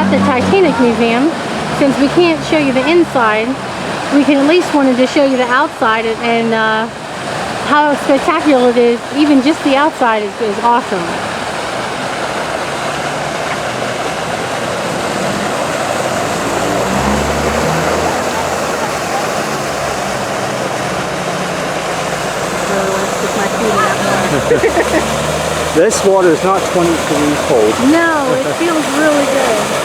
at the Titanic Museum, since we can't show you the inside, we can at least wanted to show you the outside and how spectacular it is. Even just the outside is awesome. This water is not 20 degrees cold. No, it feels really good.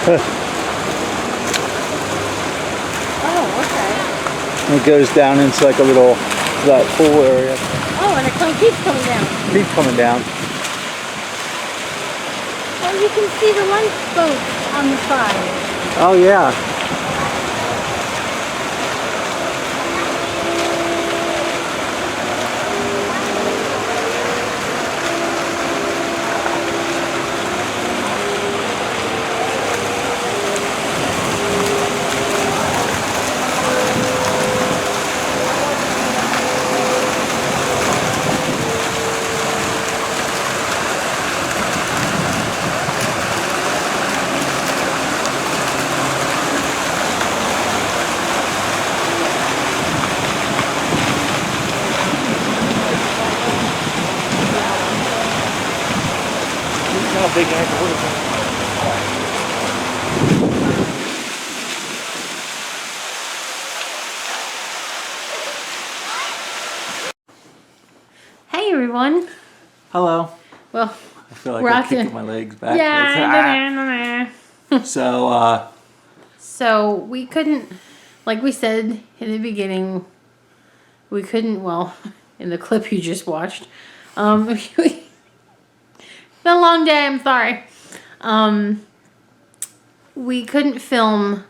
Oh, okay. It goes down into like a little, that pool area. Oh, and it keeps coming down. Keeps coming down. Well, you can see the lifeboat on the side. Oh yeah. Big Hey everyone. Hello. Well, I feel like I'm kicking my legs back. Yeah. So we couldn't, like we said in the beginning, we couldn't. Well, in the clip you just watched, been a long day, I'm sorry. We couldn't film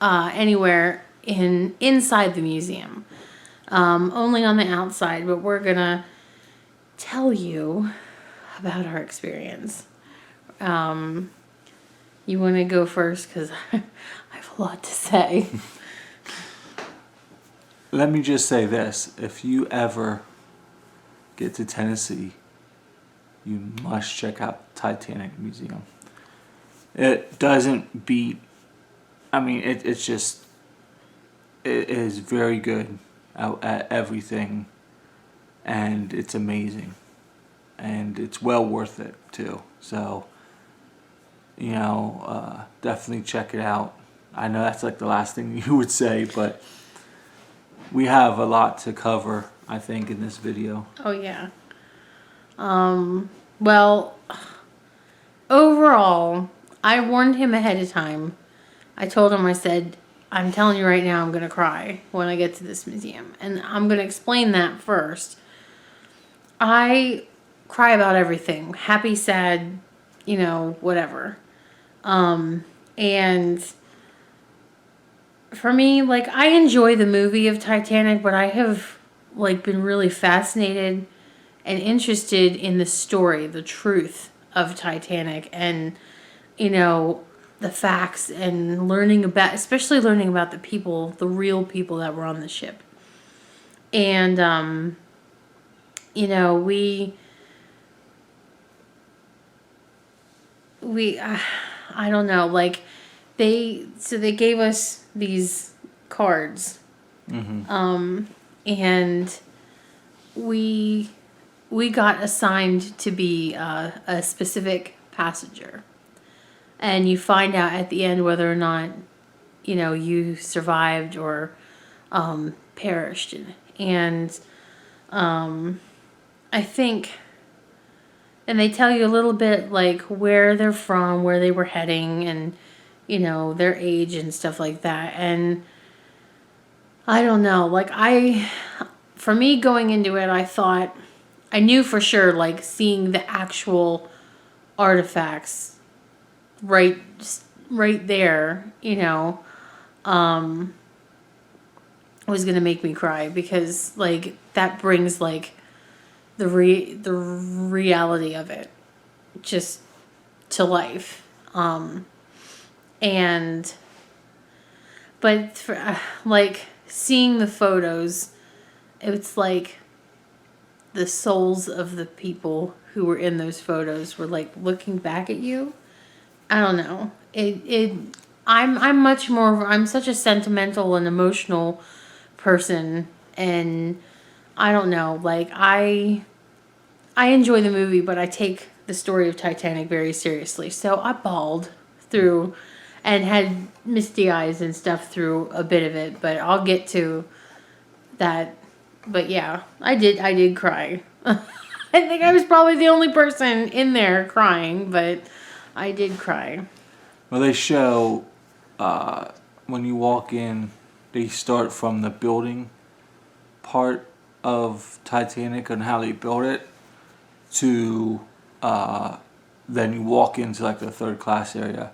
anywhere inside the museum. Only on the outside, but we're gonna tell you about our experience. You want to go first? Because I have a lot to say. Let me just say this. If you ever get to Tennessee, you must check out Titanic Museum. It doesn't beat, I mean, it is very good at everything, and it's amazing, and it's well worth it too. So, you know, definitely check it out. I know that's like the last thing you would say, but we have a lot to cover, I think, in this video. Oh yeah. Well, overall, I warned him ahead of time. I told him, I said, I'm telling you right now, I'm going to cry when I get to this museum. And I'm going to explain that first. I cry about everything. Happy, sad, you know, whatever. And for me, like, I enjoy the movie of Titanic, but I have, like, been really fascinated and interested in the story, the truth of Titanic, and, you know, the facts, and learning about, especially learning about the people, the real people that were on the ship. And, you know, we I don't know, like, they gave us these cards. Mm-hmm. And we got assigned to be a specific passenger. And you find out at the end whether or not, you know, you survived or perished. And I think, and they tell you a little bit like where they're from, where they were heading, and, you know, their age and stuff like that. And I don't know. Like for me going into it, I knew for sure, like seeing the actual artifacts right, right there, was gonna make me cry because like that brings like the reality of it just to life. And but for, like seeing the photos, it's like the souls of the people who were in those photos were like looking back at you. I don't know. I'm such a sentimental and emotional person, and I don't know, like I enjoy the movie, but I take the story of Titanic very seriously. So I bawled through and had misty eyes and stuff through a bit of it, but I'll get to that. But yeah, I did cry. I think I was probably the only person in there crying, but I did cry. Well, they show when you walk in, they start from the building part of Titanic and how they built it to then you walk into like the third class area.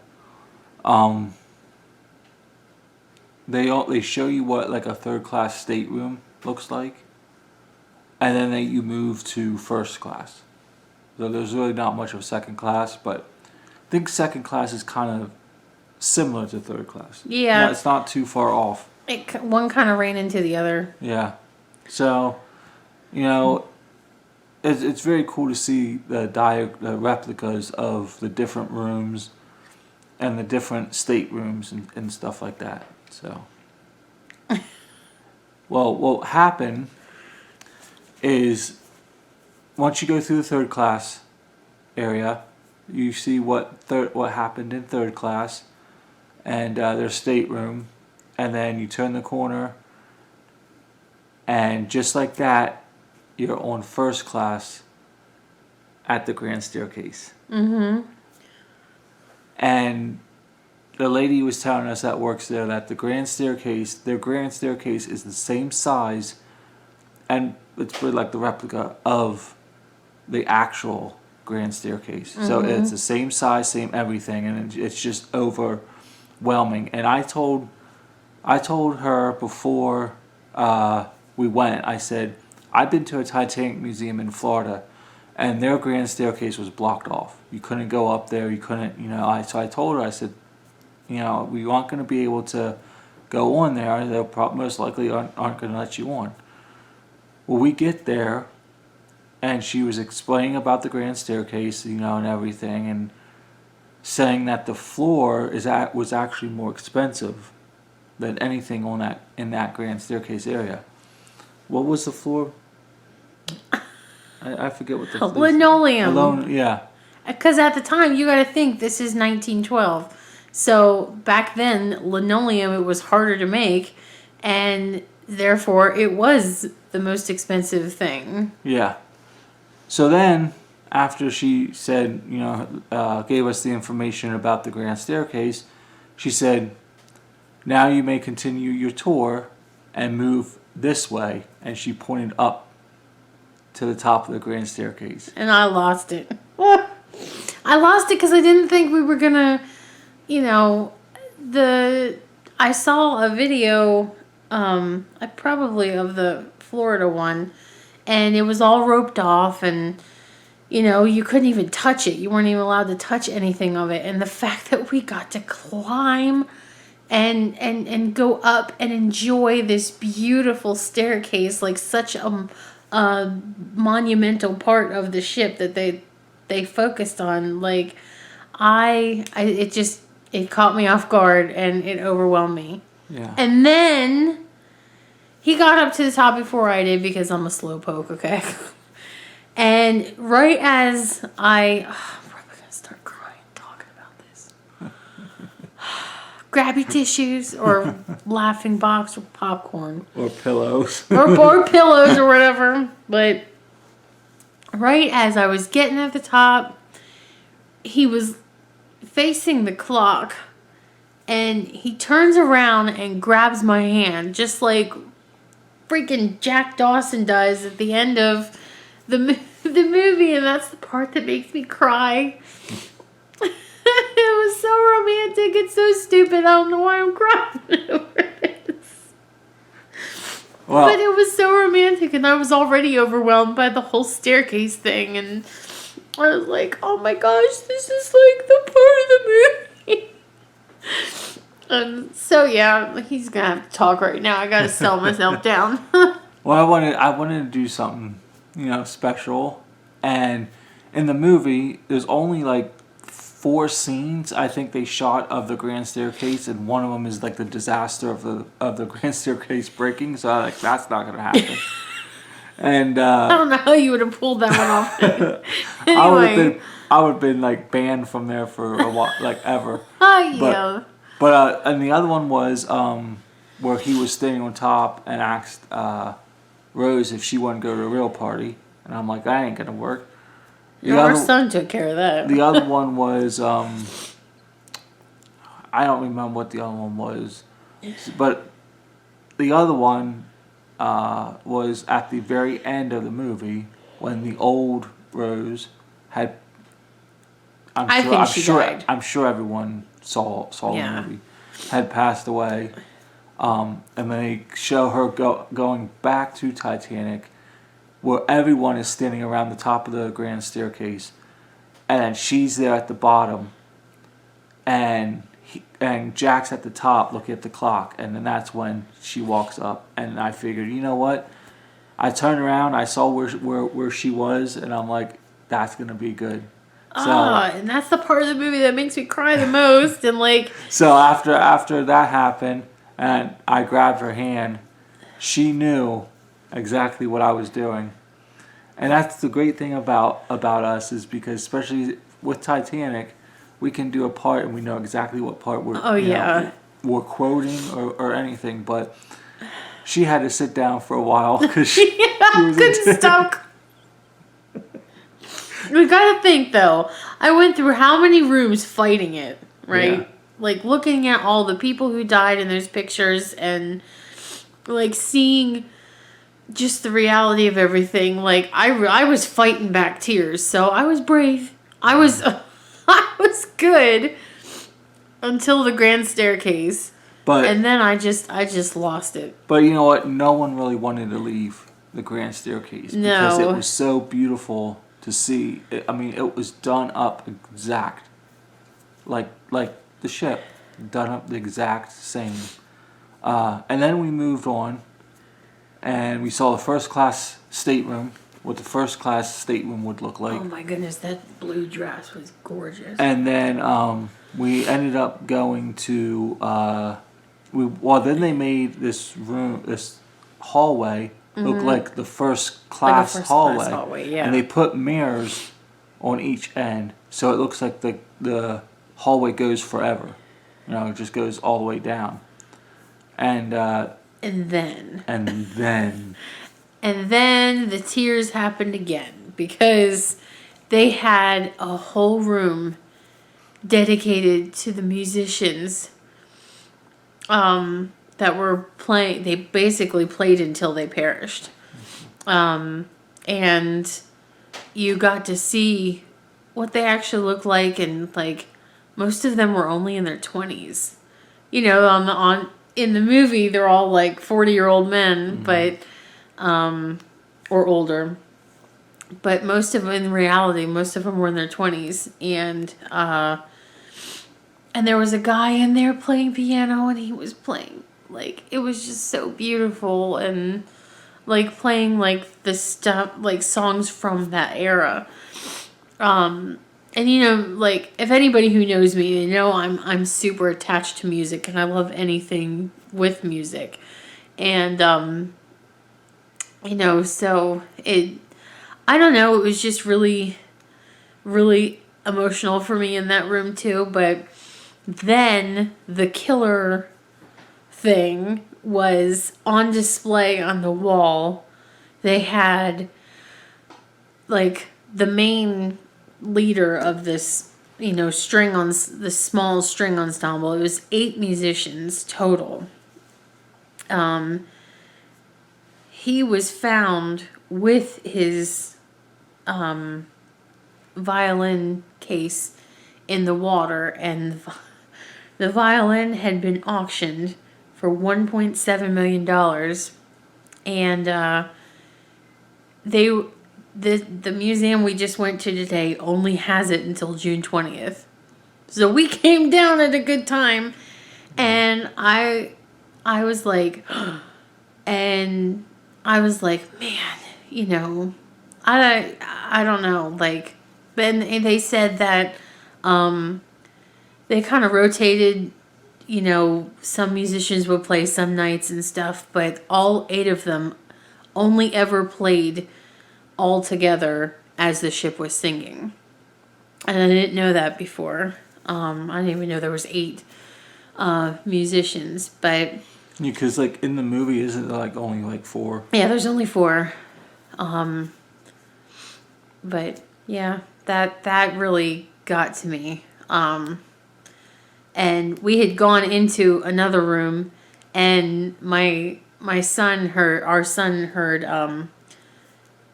They show you what like a third class stateroom looks like, and then you move to first class. So there's really not much of second class, but I think second class is kind of similar to third class. Yeah. No, it's not too far off. One kind of ran into the other. Yeah. So, it's very cool to see the replicas of the different rooms and the different staterooms and stuff like that. So, well, what happened is once you go through the third class area, you see what happened in third class and their stateroom, and then you turn the corner, and just like that, you're on first class at the grand staircase. Mm-hmm. And the lady was telling us that works there that their grand staircase is the same size, and it's like the replica of the actual grand staircase. Mm-hmm. So it's the same size, same everything, and it's just overwhelming. And I told her before we went, I said, I've been to a Titanic museum in Florida, and their grand staircase was blocked off. You couldn't go up there. You couldn't, So I told her, I said, we aren't going to be able to go on there. They'll most likely aren't going to let you on. Well, we get there, and she was explaining about the grand staircase, and everything, and saying that the floor was actually more expensive than anything in that grand staircase area. What was the floor? I forget what the linoleum. Yeah. Because at the time, you got to think this is 1912. So back then, linoleum, it was harder to make, and therefore it was the most expensive thing. Yeah. So then, after she said, gave us the information about the grand staircase, she said, now you may continue your tour and move this way. And she pointed up to the top of the grand staircase. And I lost it. I lost it because I didn't think we were going to, I saw a video, probably of the Florida one, and it was all roped off, and you couldn't even touch it. You weren't even allowed to touch anything of it. And the fact that we got to climb and go up and enjoy this beautiful staircase, like such a monumental part of the ship that they focused on, like it caught me off guard and it overwhelmed me. Yeah. And then he got up to the top before I did because I'm a slowpoke, okay? And right as I'm probably gonna start crying talking about this. Grab your tissues or laughing box or popcorn. Or pillows. or pillows or whatever. But right as I was getting at the top, he was facing the clock, And he turns around and grabs my hand, just like freaking Jack Dawson does at the end of the movie, and that's the part that makes me cry. It was so romantic. It's so stupid. I don't know why I'm crying over this. Well, but it was so romantic, and I was already overwhelmed by the whole staircase thing, and I was like, oh my gosh, this is like the part of the movie. And so yeah, he's gonna have to talk right now. I gotta settle myself down. well, I wanted to do something, special, and in the movie, there's only like 4 scenes I think they shot of the grand staircase, and one of them is like the disaster of the grand staircase breaking. So like that's not gonna happen. And I don't know how you would have pulled that one off. Anyway. I would have been like banned from there for a while, like ever. Oh yeah. But and the other one was where he was standing on top and asked Rose if she wanted to go to a real party, and I'm like, that ain't gonna work. Our son took care of that. The other one was I don't remember what the other one was, but the other one was at the very end of the movie when the old Rose had. I'm sure everyone saw the movie. Had passed away, and they show her going back to Titanic, where everyone is standing around the top of the grand staircase, and she's there at the bottom, and Jack's at the top looking at the clock, and then that's when she walks up, and I figured, you know what? I turned around, I saw where she was, and I'm like, that's gonna be good. So, and that's the part of the movie that makes me cry the most, and like. So after that happened, and I grabbed her hand, she knew exactly what I was doing, and that's the great thing about us is because especially with Titanic, we can do a part and we know exactly what part we're quoting or anything, but she had to sit down for a while because she couldn't stop. We gotta think though. I went through how many rooms fighting it, right? Yeah. Like looking at all the people who died in those pictures and like seeing just the reality of everything. Like I was fighting back tears, so I was brave. I was good until the grand staircase, and then I just lost it. But you know what? No one really wanted to leave the grand staircase because it was so beautiful to see. It was done up exact, like the ship, done up the exact same. And then we moved on, and we saw the first class stateroom, what the first class stateroom would look like. Oh my goodness, that blue dress was gorgeous. And then we ended up going to then they made this room, this hallway. Looked like the first class hallway. Yeah. And they put mirrors on each end, so it looks like the hallway goes forever. It just goes all the way down. And then the tears happened again because they had a whole room dedicated to the musicians. That were playing, they basically played until they perished. And you got to see what they actually looked like, and like most of them were only in their 20s. In the movie they're all like 40-year-old men, but or older. But in reality, most of them were in their 20s, and there was a guy in there playing piano, and he was playing. Like, it was just so beautiful, and like playing like the stuff, like songs from that era. And like if anybody who knows me, they know I'm super attached to music, and I love anything with music. And so I don't know, it was just really, really emotional for me in that room too. But then the killer thing was on display on the wall. They had like the main leader of this the small string ensemble. It was 8 musicians total. He was found with his violin case in the water, and the violin had been auctioned for $1.7 million, and the museum we just went to today only has it until June 20th. So we came down at a good time, and I was like, and I was like, man, I don't know, like, then they said that they kind of rotated, some musicians would play some nights and stuff, but all 8 of them only ever played all together as the ship was singing. And I didn't know that before. I didn't even know there was 8 musicians, but Because like in the movie, isn't there like only like 4? yeah, there's only 4. But yeah, that really got to me. And we had gone into another room, and our son heard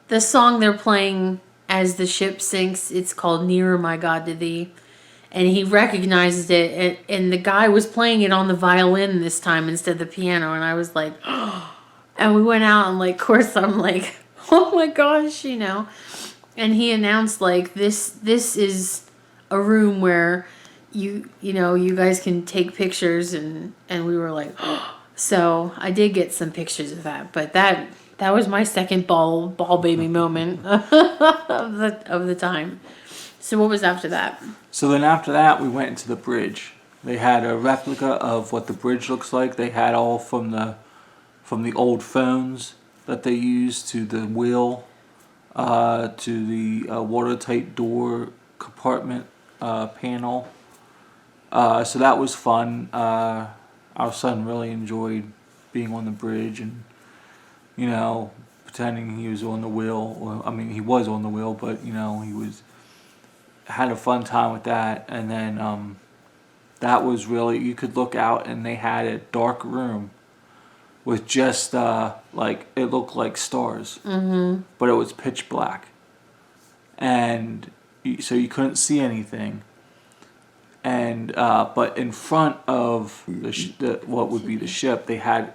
the song they're playing as the ship sinks. It's called "Nearer, My God, to Thee," and he recognized it. And the guy was playing it on the violin this time instead of the piano. And I was like, oh. And we went out, and like, of course, I'm like, oh my gosh, And he announced like this is a room where you guys can take pictures, and we were like, oh. So I did get some pictures of that, but that was my second ball baby moment of the time. So what was after that? So then after that, we went into the bridge. They had a replica of what the bridge looks like. They had all from the old phones that they used, to the wheel, to the watertight door compartment panel. So that was fun. Our son really enjoyed being on the bridge and, pretending he was on the wheel. Well, I mean, he was on the wheel, but, he had a fun time with that. And then that was really, you could look out, and they had a dark room with just, it looked like stars. Mm-hmm. But it was pitch black. And so you couldn't see anything. And but in front of what would be the ship, they had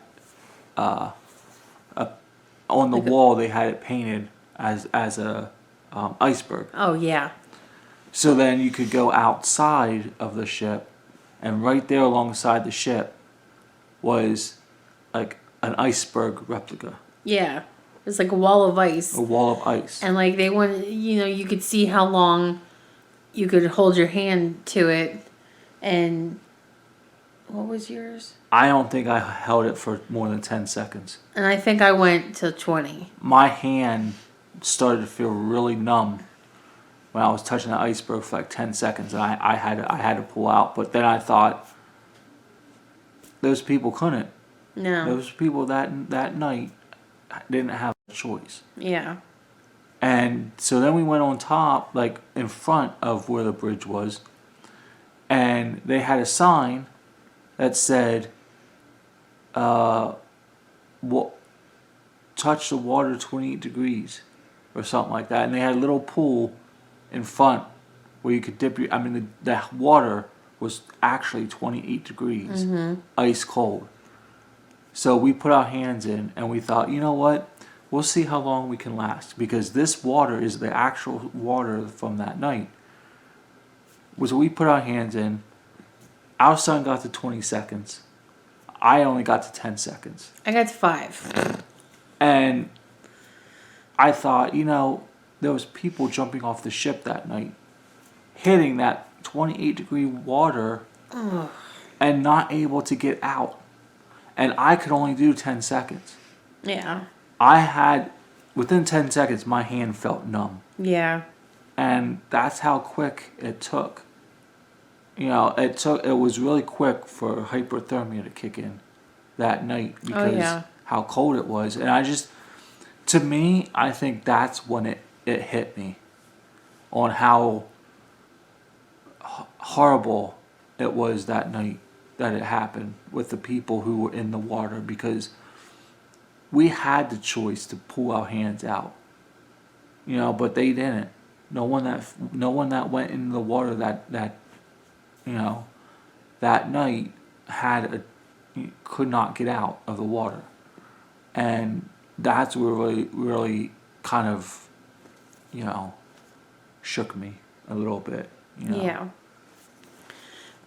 on the wall they had it painted as a iceberg. Oh yeah. So then you could go outside of the ship, and right there alongside the ship was like an iceberg replica. Yeah, it's like a wall of ice. A wall of ice. And like they wanted, you could see how long you could hold your hand to it. And what was yours? I don't think I held it for more than 10 seconds. And I think I went to 20. My hand started to feel really numb when I was touching the iceberg for like 10 seconds, and I had to pull out. But then I thought, those people couldn't. No. Those people that night didn't have a choice. Yeah. And so then we went on top, like in front of where the bridge was, and they had a sign that said, touch the water 28 degrees or something like that. And they had a little pool in front where you could dip your, the water was actually 28 degrees, ice cold. So we put our hands in, and we thought, you know what? We'll see how long we can last, because this water is the actual water from that night. So we put our hands in. Our son got to 20 seconds. I only got to 10 seconds. I got to 5. And I thought, there was people jumping off the ship that night, hitting that 28-degree water, and not able to get out. And I could only do 10 seconds. Yeah. Within 10 seconds, my hand felt numb. Yeah. And that's how quick it took. It was really quick for hypothermia to kick in that night, because how cold it was. And to me, I think that's when it hit me on how horrible it was that night that it happened with the people who were in the water, because we had the choice to pull our hands out, but they didn't. No one that went in the water that night could not get out of the water, and that's what really kind of shook me a little bit. Yeah.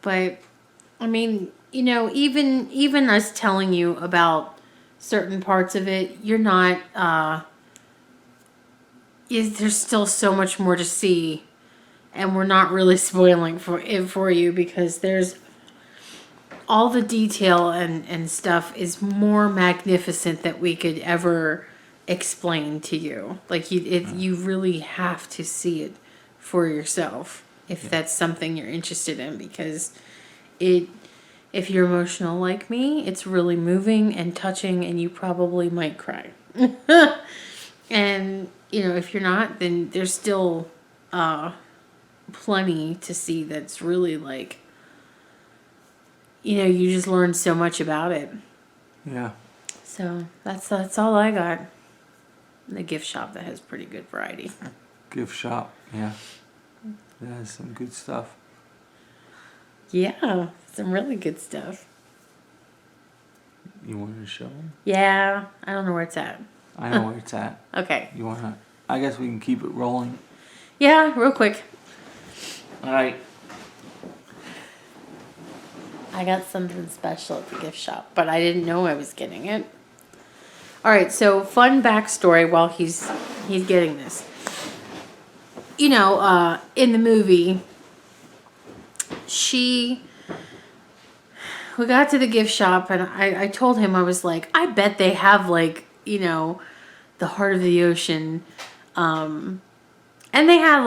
But I mean, even us telling you about certain parts of it, you're not. There's still so much more to see, and we're not really spoiling for you, because there's all the detail and stuff is more magnificent that we could ever explain to you. Like you really have to see it for yourself if that's something you're interested in, because if you're emotional like me, it's really moving and touching, and you probably might cry. And if you're not, then there's still plenty to see that's really like, you just learn so much about it. Yeah. So that's all I got. The gift shop that has pretty good variety. Gift shop, yeah. That has some good stuff. Yeah, some really good stuff. You want to show them? Yeah, I don't know where it's at. I know where it's at. Okay. You want to? I guess we can keep it rolling. Yeah, real quick. All right. I got something special at the gift shop, but I didn't know I was getting it. All right, so fun backstory while he's getting this. In the movie, we got to the gift shop, and I told him, I was like, I bet they have like, the heart of the ocean. And they had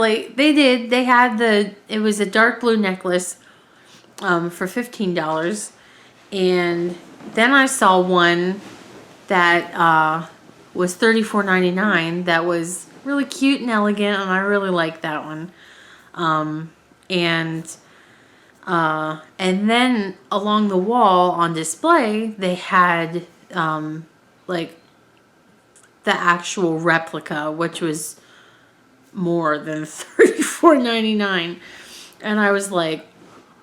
it was a dark blue necklace for $15. And then I saw one that was $34.99 that was really cute and elegant, and I really liked that one. And then along the wall on display, they had like the actual replica, which was more than $34.99. And I was like,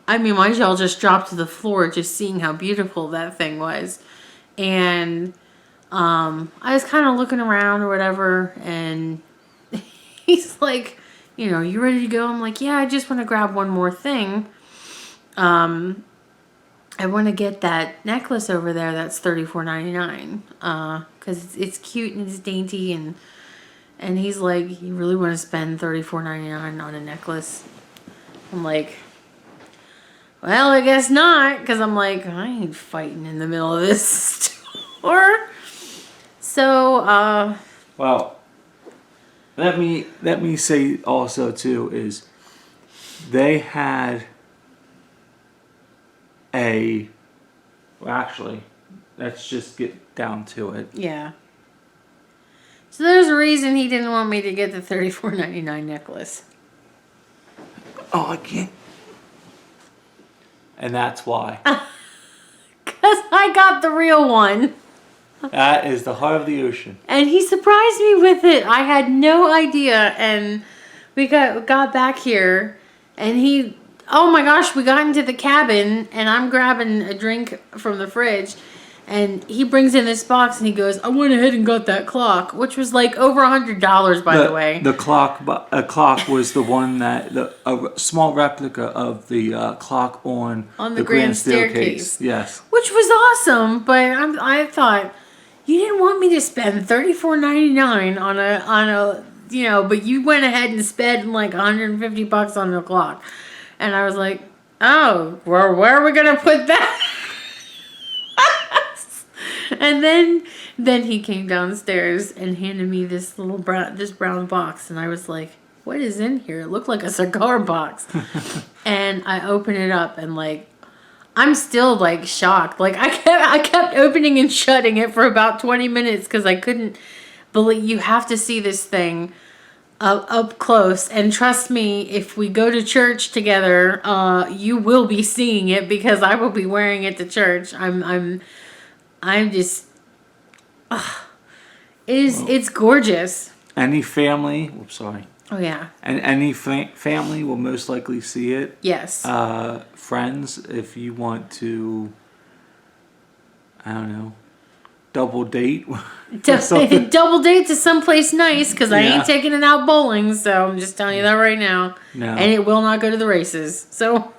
my jaw just dropped to the floor just seeing how beautiful that thing was. And I was kind of looking around or whatever, and he's like, you ready to go? I'm like, yeah, I just want to grab one more thing. I want to get that necklace over there that's $34.99 because it's cute and it's dainty, and he's like, you really want to spend $34.99 on a necklace? I'm like, well, I guess not, because I'm like, I ain't fighting in the middle of this store. So, well, let me say also too is they had actually, let's just get down to it. Yeah. So there's a reason he didn't want me to get the $34.99 necklace. Oh, I can't. And that's why. Because I got the real one. That is the heart of the ocean. And he surprised me with it. I had no idea. And we got back here, and oh my gosh, we got into the cabin, and I'm grabbing a drink from the fridge, and he brings in this box, and he goes, I went ahead and got that clock, which was like over $100, by the way. The clock was the one that, a small replica of the clock on the grand staircase. Yes. Which was awesome, but I thought, you didn't want me to spend $34.99 on a but you went ahead and spent like $150 on the clock. And I was like, oh, where are we going to put that? And then he came downstairs and handed me this little brown box. And I was like, what is in here? It looked like a cigar box. And I opened it up, and like, I'm still like shocked. Like I kept opening and shutting it for about 20 minutes because I couldn't believe. You have to see this thing. up close. And trust me, if we go to church together, you will be seeing it because I will be wearing it to church. I'm just, it's gorgeous. Any family, sorry. Oh yeah. And any family will most likely see it. Yes. Friends, if you want to, I don't know, double date. Double date to someplace nice because I Yeah. ain't taking it out bowling. So I'm just telling you that right now. No. And it will not go to the races. So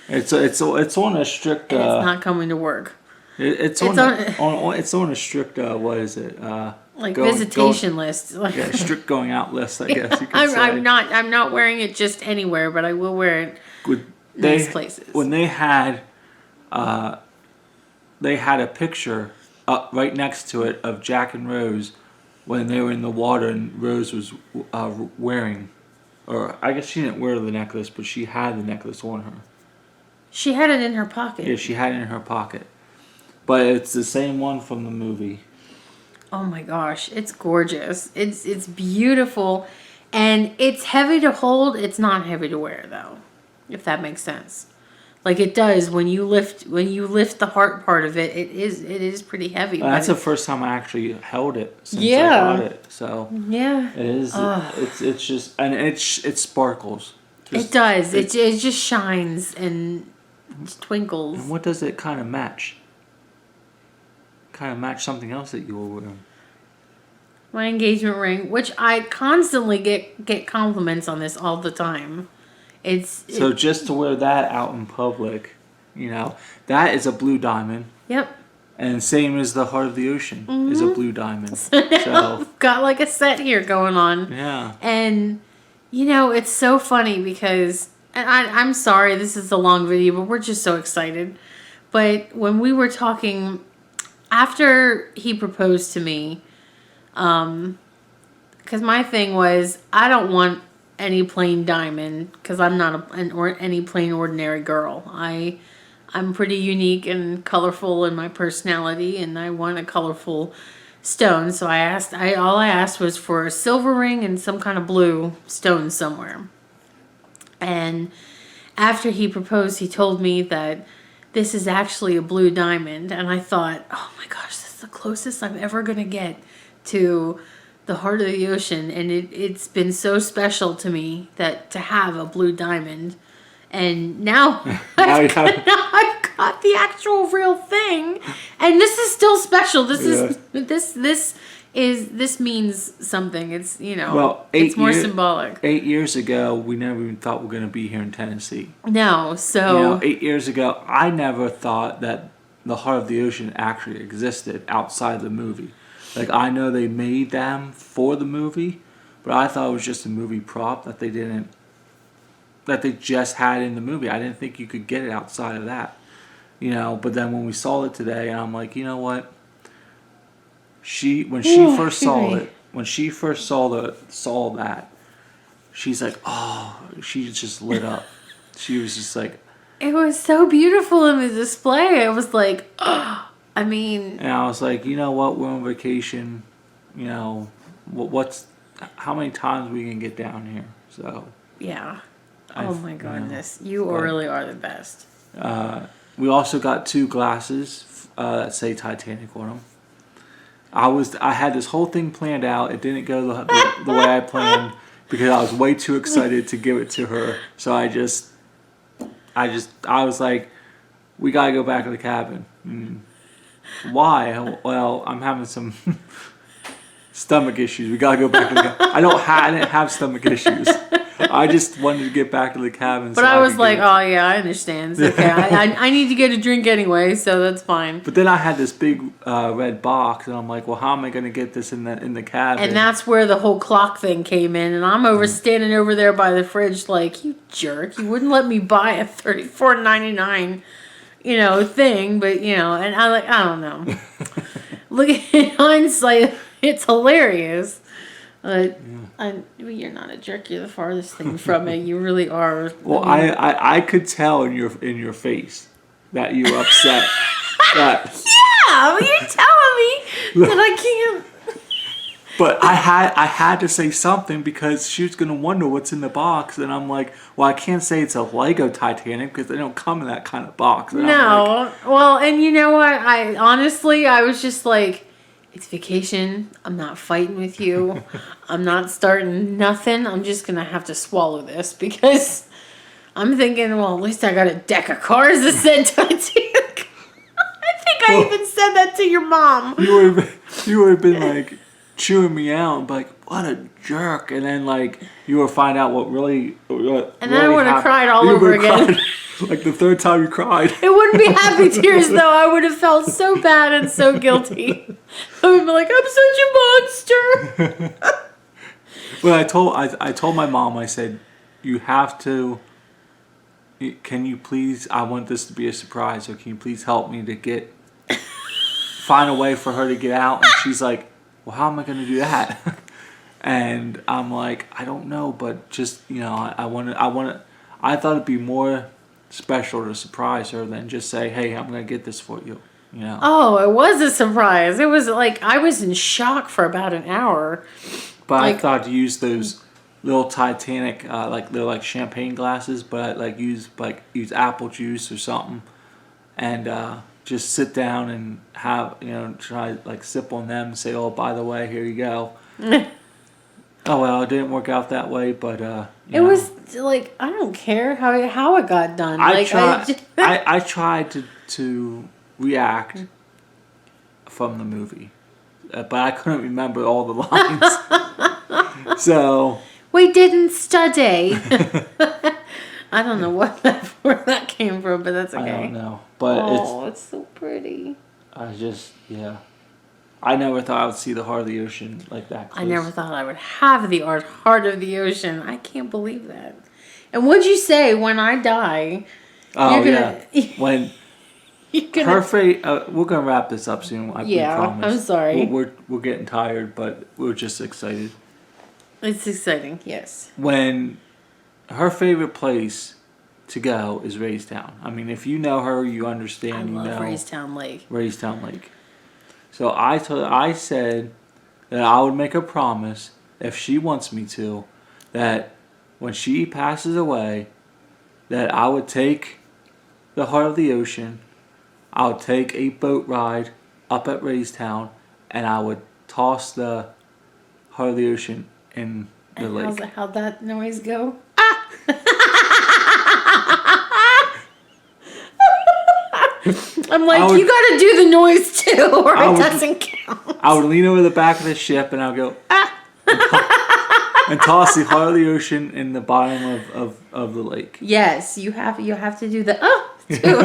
It's on a strict. it's not coming to work. It's on a strict. What is it? Visitation list. Yeah, strict going out list. I guess you could say. I'm not wearing it just anywhere, but I will wear it nice places. When they had a picture up right next to it of Jack and Rose when they were in the water, and Rose was wearing, or I guess she didn't wear the necklace, but she had the necklace on her. She had it in her pocket. Yeah, she had it in her pocket. But it's the same one from the movie. Oh my gosh, it's gorgeous. It's beautiful, and it's heavy to hold. It's not heavy to wear though, if that makes sense. Like it does when you lift the heart part of it. It is pretty heavy. That's the first time I actually held it since I Yeah. got it. So yeah, it is. It's just, and it sparkles. it does. It just shines and twinkles. And what does it kind of match? Kind of match something else that you were wearing. My engagement ring, which I constantly get compliments on this all the time. So just to wear that out in public, that is a blue diamond. Yep. And same as the Heart of the Ocean is a blue diamond. So got like a set here going on. Yeah. And it's so funny because, and I'm sorry this is a long video, but we're just so excited. But when we were talking after he proposed to me, because my thing was I don't want any plain diamond because I'm not any plain ordinary girl. I'm pretty unique and colorful in my personality, and I want a colorful stone. So all I asked was for a silver ring and some kind of blue stone somewhere. And after he proposed, he told me that this is actually a blue diamond, and I thought, oh my gosh, this is the closest I'm ever gonna get to the Heart of the Ocean, and it's been so special to me that to have a blue diamond, and now I've got the actual real thing, and this is still special. This means something. It's it's more symbolic. 8 years ago, we never even thought we were going to be here in Tennessee. No, so 8 years ago, I never thought that the Heart of the Ocean actually existed outside the movie. Like, I know they made them for the movie, but I thought it was just a movie prop that they just had in the movie. I didn't think you could get it outside of that. But then when we saw it today, and I'm like, you know what? When she first saw that, she's like, oh, she just lit up. She was just like, it was so beautiful in the display. I was like, oh. And I was like, you know what? We're on vacation. How many times we can get down here? So yeah. Oh my goodness, you really are the best. We also got 2 glasses that say Titanic on them. I had this whole thing planned out. It didn't go the way I planned because I was way too excited to give it to her. So I was like, we gotta go back to the cabin. Why? Well, I'm having some stomach issues. We gotta go back to the cabin. I didn't have stomach issues. I just wanted to get back to the cabin. But I was like, oh yeah, I understand. It's okay. I need to get a drink anyway, so that's fine. But then I had this big red box, and I'm like, well, how am I going to get this in the cabin? And that's where the whole clock thing came in. And I'm standing over there by the fridge like, you jerk. You wouldn't let me buy a $34.99, thing. But, and I don't know. Look at hindsight. It's hilarious. You're not a jerk. You're the farthest thing from it. You really are. Well, I could tell in your face that you were upset. Yeah, you're telling me that I can't. But I had to say something because she was gonna wonder what's in the box, and I'm like, well, I can't say it's a Lego Titanic because they don't come in that kind of box. And No, well, and you know what? I honestly, I was just like, it's vacation. I'm not fighting with you. I'm not starting nothing. I'm just gonna have to swallow this because I'm thinking, well, at least I got a deck of cards that said Titanic. I think I even said that to your mom. you would have been like chewing me out, like, what a jerk, and then like you would find out what really And then I would have cried all You over would've again. cried, like the third time you cried. It wouldn't be happy tears though. I would have felt so bad and so guilty. I would be like, I'm such a monster. Well, I told my mom, I said, you have to. Can you please? I want this to be a surprise. So can you please help me to find a way for her to get out? And she's like, well, how am I going to do that? And I'm like, I don't know, but just I thought it'd be more special to surprise her than just say, hey, I'm going to get this for you. You know. Oh, it was a surprise. It was like I was in shock for about an hour. But I thought to use those little Titanic, they're like champagne glasses, but I use apple juice or something, and just sit down and have try sip on them and say, oh, by the way, here you go. Oh well, it didn't work out that way, but it was like I don't care how it got done. I tried to react from the movie, but I couldn't remember all the lines. So we didn't study. I don't know where that came from, but that's okay. I don't know, but it's so pretty. I never thought I would see the heart of the ocean like that close. I never thought I would have the heart of the ocean. I can't believe that. And what'd you say when I die? Oh, when her fate. We're gonna wrap this up soon. We promise. I'm sorry. We're getting tired, but we're just excited. It's exciting, yes. When her favorite place to go is Raystown. I mean, if you know her, you understand. I love Raystown Lake. Raystown Lake. So I said that I would make a promise if she wants me to, that when she passes away, that I would take the heart of the ocean. I would take a boat ride up at Raystown, and I would toss the heart of the ocean in the lake. How'd that noise go? I'm like, you gotta do the noise too, or it doesn't count. I would lean over the back of the ship and I would go, and toss the heart of the ocean in the bottom of the lake. Yes, you have to do the too.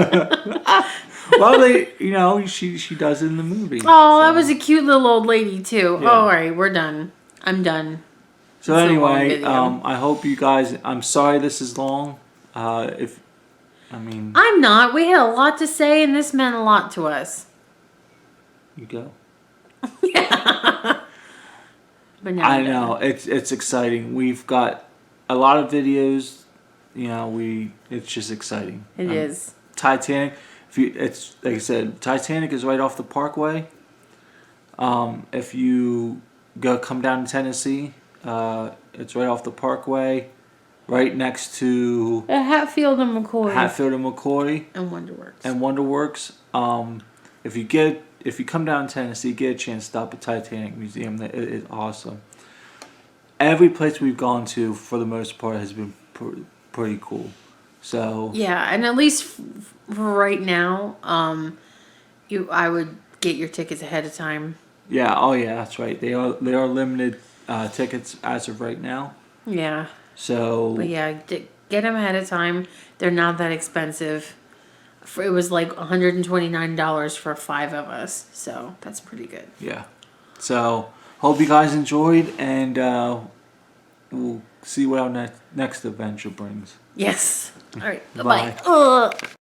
Well, she does it in the movie. Oh, so. That was a cute little old lady too. Yeah. Oh, all right, we're done. I'm done. So anyway, I hope you guys. I'm sorry this is long. I'm not. We had a lot to say, and this meant a lot to us. You go. Yeah. But now I know it's exciting. We've got a lot of videos. It's just exciting. It is. Titanic. It's like I said, Titanic is right off the Parkway. If you come down to Tennessee, it's right off the Parkway. Right next to Hatfield and McCoy. And Wonderworks. If you come down to Tennessee, get a chance to stop at Titanic Museum. It is awesome. Every place we've gone to, for the most part, has been pretty cool. So yeah, and at least for right now, I would get your tickets ahead of time. Yeah. Oh yeah, that's right. They are limited tickets as of right now. Yeah. So. But yeah, get them ahead of time. They're not that expensive. It was like $129 for 5 of us, so that's pretty good. Yeah. So hope you guys enjoyed, and we'll see what our next adventure brings. Yes. All right. Bye. Bye.